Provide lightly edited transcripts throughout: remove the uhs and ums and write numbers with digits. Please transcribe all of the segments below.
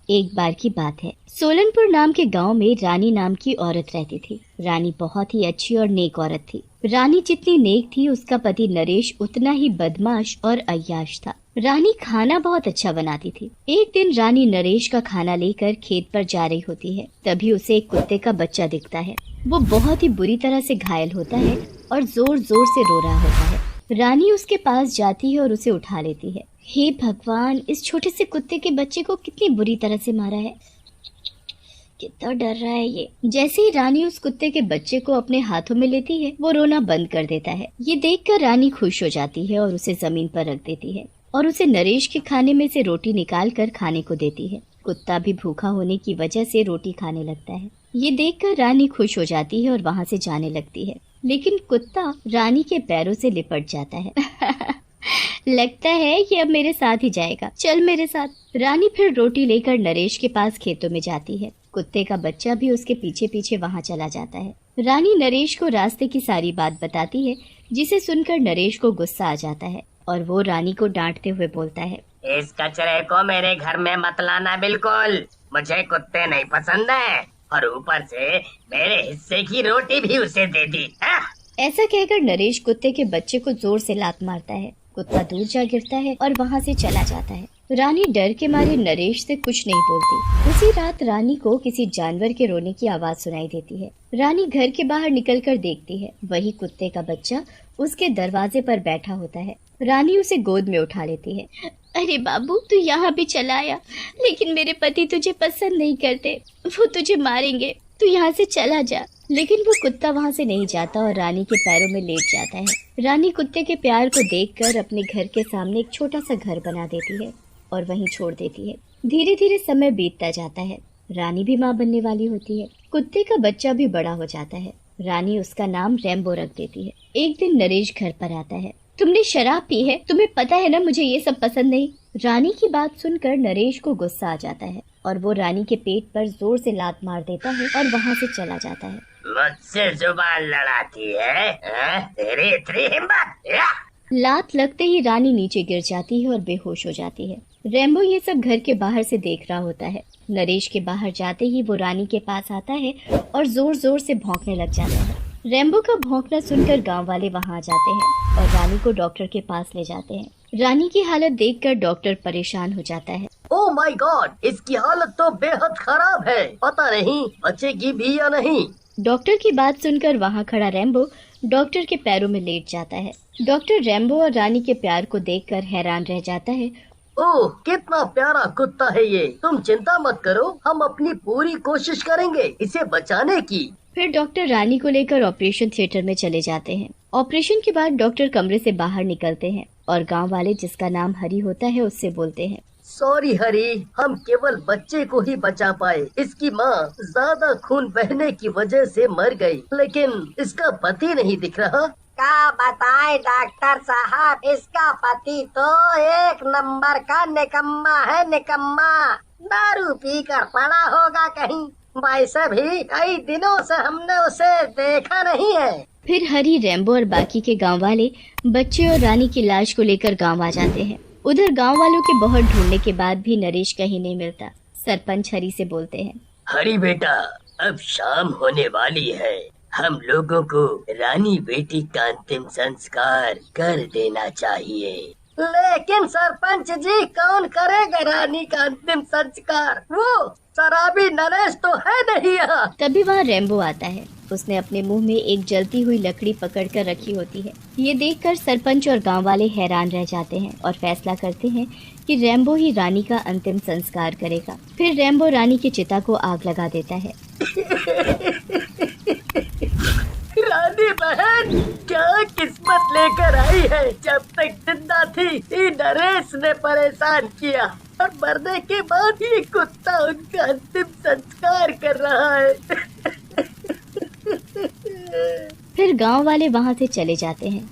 एक बार की बात है, सोलनपुर नाम के गांव में रानी नाम की औरत रहती थी। रानी बहुत ही अच्छी और नेक औरत थी। रानी जितनी नेक थी, उसका पति नरेश उतना ही बदमाश और अय्याश था। रानी खाना बहुत अच्छा बनाती थी। एक दिन रानी नरेश का खाना लेकर खेत पर जा रही होती है, तभी उसे एक कुत्ते का बच्चा दिखता है। वो बहुत ही बुरी तरह से घायल होता है और जोर जोर से रो रहा होता है। रानी उसके पास जाती है और उसे उठा लेती है। हे भगवान, इस छोटे से कुत्ते के बच्चे को कितनी बुरी तरह से मारा है, कितना डर रहा है ये। जैसे ही रानी उस कुत्ते के बच्चे को अपने हाथों में लेती है, वो रोना बंद कर देता है। ये देखकर रानी खुश हो जाती है और उसे जमीन पर रख देती है और उसे नरेश के खाने में से रोटी निकाल कर खाने को देती है। कुत्ता भी भूखा होने की वजह से रोटी खाने लगता है। ये देखकर रानी खुश हो जाती है और वहाँ से जाने लगती है, लेकिन कुत्ता रानी के पैरों से लिपट जाता है। लगता है ये अब मेरे साथ ही जाएगा, चल मेरे साथ। रानी फिर रोटी लेकर नरेश के पास खेतों में जाती है। कुत्ते का बच्चा भी उसके पीछे पीछे वहाँ चला जाता है। रानी नरेश को रास्ते की सारी बात बताती है, जिसे सुनकर नरेश को गुस्सा आ जाता है और वो रानी को डांटते हुए बोलता है, इस कचरे को मेरे घर में मत लाना बिल्कुल। मुझे कुत्ते नहीं पसंद है और ऊपर से मेरे हिस्से की रोटी भी उसे दे दी। ऐसा कहकर नरेश कुत्ते के बच्चे को जोर से लात मारता है। कुत्ता दूर जा गिरता है और वहाँ से चला जाता है। रानी डर के मारे नरेश से कुछ नहीं बोलती। उसी रात रानी को किसी जानवर के रोने की आवाज सुनाई देती है। रानी घर के बाहर निकलकर देखती है, वही कुत्ते का बच्चा उसके दरवाजे पर बैठा होता है। रानी उसे गोद में उठा लेती है। अरे बाबू, तू यहाँ भी चला आया, लेकिन मेरे पति तुझे पसंद नहीं करते, वो तुझे मारेंगे, तू यहाँ से चला जा। लेकिन वो कुत्ता वहाँ से नहीं जाता और रानी के पैरों में लेट जाता है। रानी कुत्ते के प्यार को देखकर अपने घर के सामने एक छोटा सा घर बना देती है और वहीं छोड़ देती है। धीरे धीरे समय बीतता जाता है। रानी भी माँ बनने वाली होती है। कुत्ते का बच्चा भी बड़ा हो जाता है। रानी उसका नाम रैम्बो रख देती है। एक दिन नरेश घर पर आता है। तुमने शराब पी है, तुम्हें पता है ना मुझे ये सब पसंद नहीं। रानी की बात सुनकर नरेश को गुस्सा आ जाता है और वो रानी के पेट पर जोर से लात मार देता है और वहाँ से चला जाता है। मुझसे जुबान लड़ाती है, तेरी इतनी हिम्मत। लात लगते ही रानी नीचे गिर जाती है और बेहोश हो जाती है। रैम्बो ये सब घर के बाहर से देख रहा होता है। नरेश के बाहर जाते ही वो रानी के पास आता है और जोर जोर से भौंकने लग जाता है। रैम्बो का भौंकना सुनकर गांव वाले वहां जाते हैं और रानी को डॉक्टर के पास ले जाते हैं। रानी की हालत देखकर डॉक्टर परेशान हो जाता है। ओह माय गॉड, इसकी हालत तो बेहद खराब है, पता नहीं बचेगी भी या नहीं। डॉक्टर की बात सुनकर वहाँ खड़ा रैम्बो डॉक्टर के पैरों में लेट जाता है। डॉक्टर रैम्बो और रानी के प्यार को देखकर हैरान रह जाता है। ओह, कितना प्यारा कुत्ता है ये। तुम चिंता मत करो, हम अपनी पूरी कोशिश करेंगे इसे बचाने की। फिर डॉक्टर रानी को लेकर ऑपरेशन थिएटर में चले जाते हैं। ऑपरेशन के बाद डॉक्टर कमरे से बाहर निकलते हैं और गांव वाले, जिसका नाम हरी होता है, उससे बोलते हैं, सॉरी हरी, हम केवल बच्चे को ही बचा पाए। इसकी माँ ज्यादा खून बहने की वजह से मर गई, लेकिन इसका पति नहीं दिख रहा। क्या बताएं डॉक्टर साहब, इसका पति तो एक नंबर का निकम्मा है, निकम्मा। दारू पी कर पड़ा होगा कहीं। वैसे भी कई दिनों से हमने उसे देखा नहीं है। फिर हरी, रैम्बो और बाकी के गांव वाले बच्चे और रानी की लाश को लेकर गांव आ जाते हैं। उधर गांव वालों के बहुत ढूंढने के बाद भी नरेश कहीं नहीं मिलता। सरपंच हरी से बोलते हैं, हरी बेटा, अब शाम होने वाली है, हम लोगों को रानी बेटी का अंतिम संस्कार कर देना चाहिए। लेकिन सरपंच जी, कौन करेगा रानी का अंतिम संस्कार? वो शराबी नरेश तो है नहीं यहाँ। तभी वहाँ रैम्बो आता है। उसने अपने मुंह में एक जलती हुई लकड़ी पकड़कर रखी होती है। ये देखकर सरपंच और गांव वाले हैरान रह जाते हैं और फैसला करते हैं कि रैम्बो ही रानी का अंतिम संस्कार करेगा। फिर रैम्बो रानी की चिता को आग लगा देता है। रानी बहन, क्या किस्मत लेकर आई है। जब तक जिंदा थी ये नरेश ने परेशान किया और मरने के बाद ये कुत्ता उनका अंतिम संस्कार कर रहा है। फिर गांव वाले वहां से चले जाते हैं,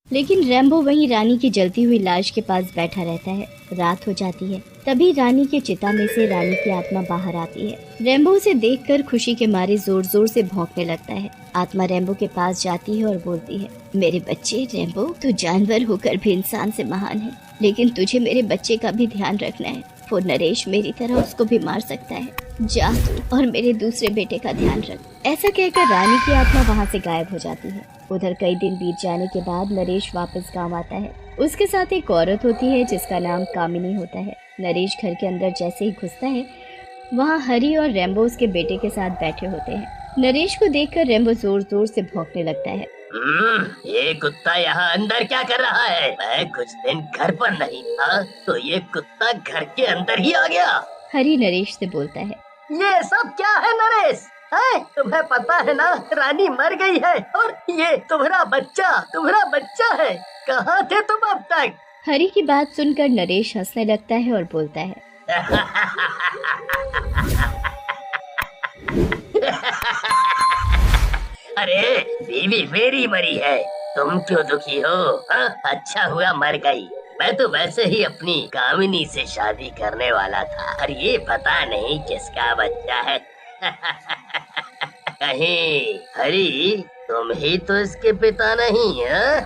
लेकिन रैम्बो वहीं रानी की जलती हुई लाश के पास बैठा रहता है। रात हो जाती है। तभी रानी के चिता में से रानी की आत्मा बाहर आती है। रैम्बो उसे देखकर खुशी के मारे जोर जोर से भौंकने लगता है। आत्मा रैम्बो के पास जाती है और बोलती है, मेरे बच्चे रैम्बो, तू जानवर होकर भी इंसान से महान है, लेकिन तुझे मेरे बच्चे का भी ध्यान रखना है। वो नरेश मेरी तरह उसको भी मार सकता है। जा तू और मेरे दूसरे बेटे का ध्यान रख। ऐसा कहकर रानी की आत्मा वहाँ से गायब हो जाती है। उधर कई दिन बीत जाने के बाद नरेश वापस गाँव आता है। उसके साथ एक औरत होती है जिसका नाम कामिनी होता है। नरेश घर के अंदर जैसे ही घुसता है, वहाँ हरी और रेम्बो उसके बेटे के साथ बैठे होते हैं। नरेश को देखकर रेम्बो जोर जोर से भौंकने लगता है। ये कुत्ता यहाँ अंदर क्या कर रहा है? मैं कुछ दिन घर पर नहीं था तो ये कुत्ता घर के अंदर ही आ गया। हरी नरेश से बोलता है, ये सब क्या है नरेश? है तुम्हें पता है ना, रानी मर गई है और ये तुम्हारा बच्चा है। कहाँ थे तुम अब तक? हरी की बात सुनकर नरेश हंसने लगता है और बोलता है, अरे बीवी मेरी मरी है, तुम क्यों दुखी हो? हाँ? अच्छा हुआ मर गई। मैं तो वैसे ही अपनी कामिनी से शादी करने वाला था और ये पता नहीं किसका बच्चा है। कहीं हरी तुम ही तो इसके पिता नहीं है?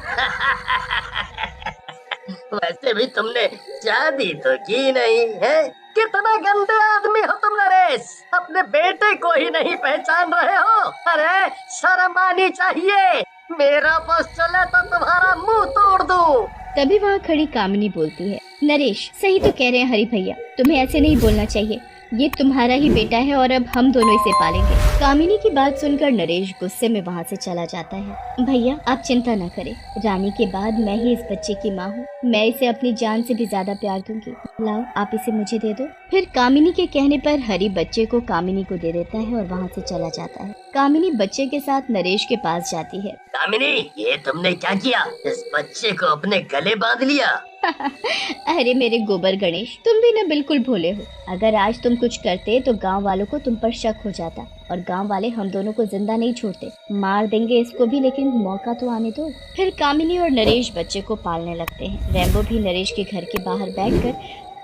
वैसे भी तुमने शादी तो की नहीं है। कितना गंदे आदमी हो तुम नरेश, अपने बेटे को ही नहीं पहचान रहे हो। अरे शर्म आनी चाहिए। मेरा बस चले तो तुम्हारा मुंह तोड़ दूं। तभी वहाँ खड़ी कामिनी बोलती है, नरेश सही तो कह रहे हैं हरी भैया, तुम्हें ऐसे नहीं बोलना चाहिए। ये तुम्हारा ही बेटा है और अब हम दोनों इसे पालेंगे। कामिनी की बात सुनकर नरेश गुस्से में वहाँ से चला जाता है। भैया आप चिंता न करें, रानी के बाद मैं ही इस बच्चे की माँ हूँ। मैं इसे अपनी जान से भी ज्यादा प्यार दूंगी। लाओ आप इसे मुझे दे दो। फिर कामिनी के कहने पर हरी बच्चे को कामिनी को दे देता है और वहाँ से चला जाता है। कामिनी बच्चे के साथ नरेश के पास जाती है। कामिनी ये तुमने क्या किया? इस बच्चे को अपने गले बांध लिया। अरे मेरे गोबर गणेश, तुम भी ना बिल्कुल भोले हो। अगर आज तुम कुछ करते तो गांव वालों को तुम पर शक हो जाता और गांव वाले हम दोनों को जिंदा नहीं छोड़ते, मार देंगे इसको भी, लेकिन मौका तो आने दो। फिर कामिनी और नरेश बच्चे को पालने लगते हैं। रेम्बो भी नरेश के घर के बाहर बैठकर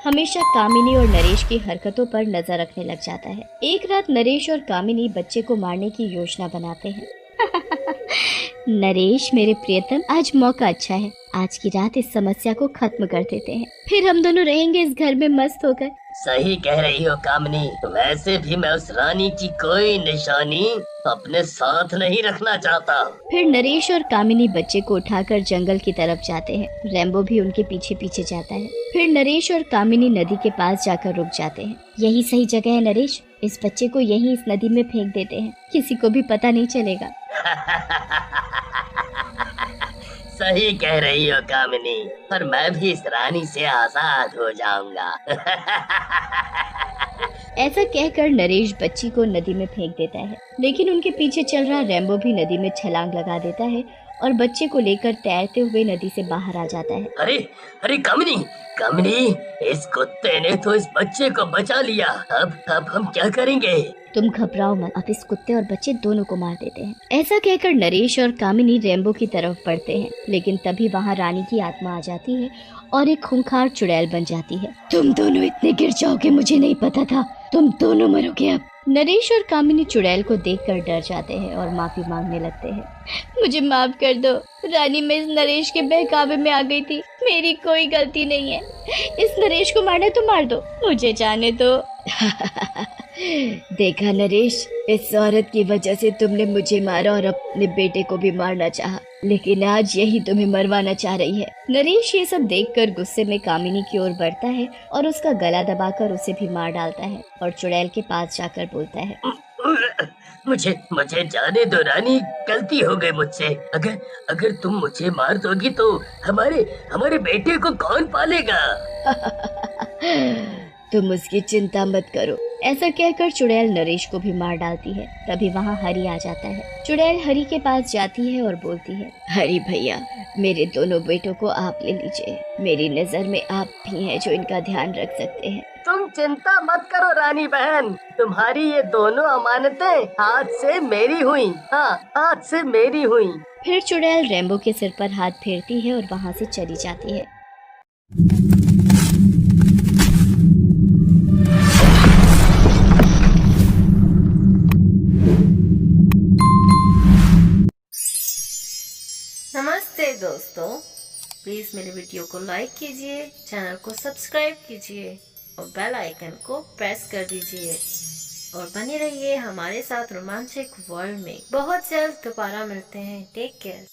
हमेशा कामिनी और नरेश की हरकतों पर नजर रखने लग जाता है। एक रात नरेश और कामिनी बच्चे को मारने की योजना बनाते हैं। नरेश मेरे प्रियतम, आज मौका अच्छा है, आज की रात इस समस्या को खत्म कर देते हैं, फिर हम दोनों रहेंगे इस घर में मस्त होकर। सही कह रही हो कामिनी, वैसे भी मैं उस रानी की कोई निशानी अपने साथ नहीं रखना चाहता। फिर नरेश और कामिनी बच्चे को उठाकर जंगल की तरफ जाते हैं। रेम्बो भी उनके पीछे पीछे जाता है। फिर नरेश और कामिनी नदी के पास जाकर रुक जाते हैं। यही सही जगह है नरेश, इस बच्चे को यहीं इस नदी में फेंक देते हैं, किसी को भी पता नहीं चलेगा। सही कह रही हो कामिनी, पर मैं भी इस रानी से आजाद हो जाऊंगा। ऐसा कहकर नरेश बच्ची को नदी में फेंक देता है, लेकिन उनके पीछे चल रहा रेम्बो भी नदी में छलांग लगा देता है और बच्चे को लेकर तैरते हुए नदी से बाहर आ जाता है। अरे अरे कामिनी, कामिनी, इस कुत्ते ने तो इस बच्चे को बचा लिया। अब हम क्या करेंगे? तुम घबराओ मत, अब इस कुत्ते और बच्चे दोनों को मार देते हैं। ऐसा कहकर नरेश और कामिनी रेम्बो की तरफ बढ़ते हैं, लेकिन तभी वहाँ रानी की आत्मा आ जाती है और एक खूंखार चुड़ैल बन जाती है। तुम दोनों इतने गिर जाओगे मुझे नहीं पता था, तुम दोनों मरोगे अब। नरेश और कामिनी चुड़ैल को देखकर डर जाते हैं और माफी मांगने लगते हैं। मुझे माफ कर दो, रानी मैं इस नरेश के बहकावे में आ गई थी, मेरी कोई गलती नहीं है। इस नरेश को मारना तो मार दो, मुझे जाने दो। देखा नरेश, इस औरत की वजह से तुमने मुझे मारा और अपने बेटे को भी मारना चाहा, लेकिन आज यही तुम्हें मरवाना चाह रही है। नरेश ये सब देखकर गुस्से में कामिनी की ओर बढ़ता है और उसका गला दबाकर उसे भी मार डालता है और चुड़ैल के पास जाकर बोलता है, मुझे जाने दो रानी, गलती हो गई मुझसे। अगर तुम मुझे मार दोगी तो हमारे बेटे को कौन पालेगा? तुम उसकी चिंता मत करो। ऐसा कहकर चुड़ैल नरेश को भी मार डालती है। तभी वहाँ हरी आ जाता है। चुड़ैल हरी के पास जाती है और बोलती है, हरी भैया, मेरे दोनों बेटों को आप ले लीजिए, मेरी नजर में आप भी हैं जो इनका ध्यान रख सकते हैं। तुम चिंता मत करो रानी बहन, तुम्हारी ये दोनों अमानतें आज से मेरी हुई। हाँ, आज से मेरी हुई। फिर चुड़ैल रेम्बो के सिर पर हाथ फेरती है और वहाँ से चली जाती है। नमस्ते दोस्तों, प्लीज़ मेरे वीडियो को लाइक कीजिए, चैनल को सब्सक्राइब कीजिए और बेल आइकन को प्रेस कर दीजिए और बने रहिए हमारे साथ रोमांचक वर्ल्ड में। बहुत जल्द दोबारा मिलते हैं। Take care.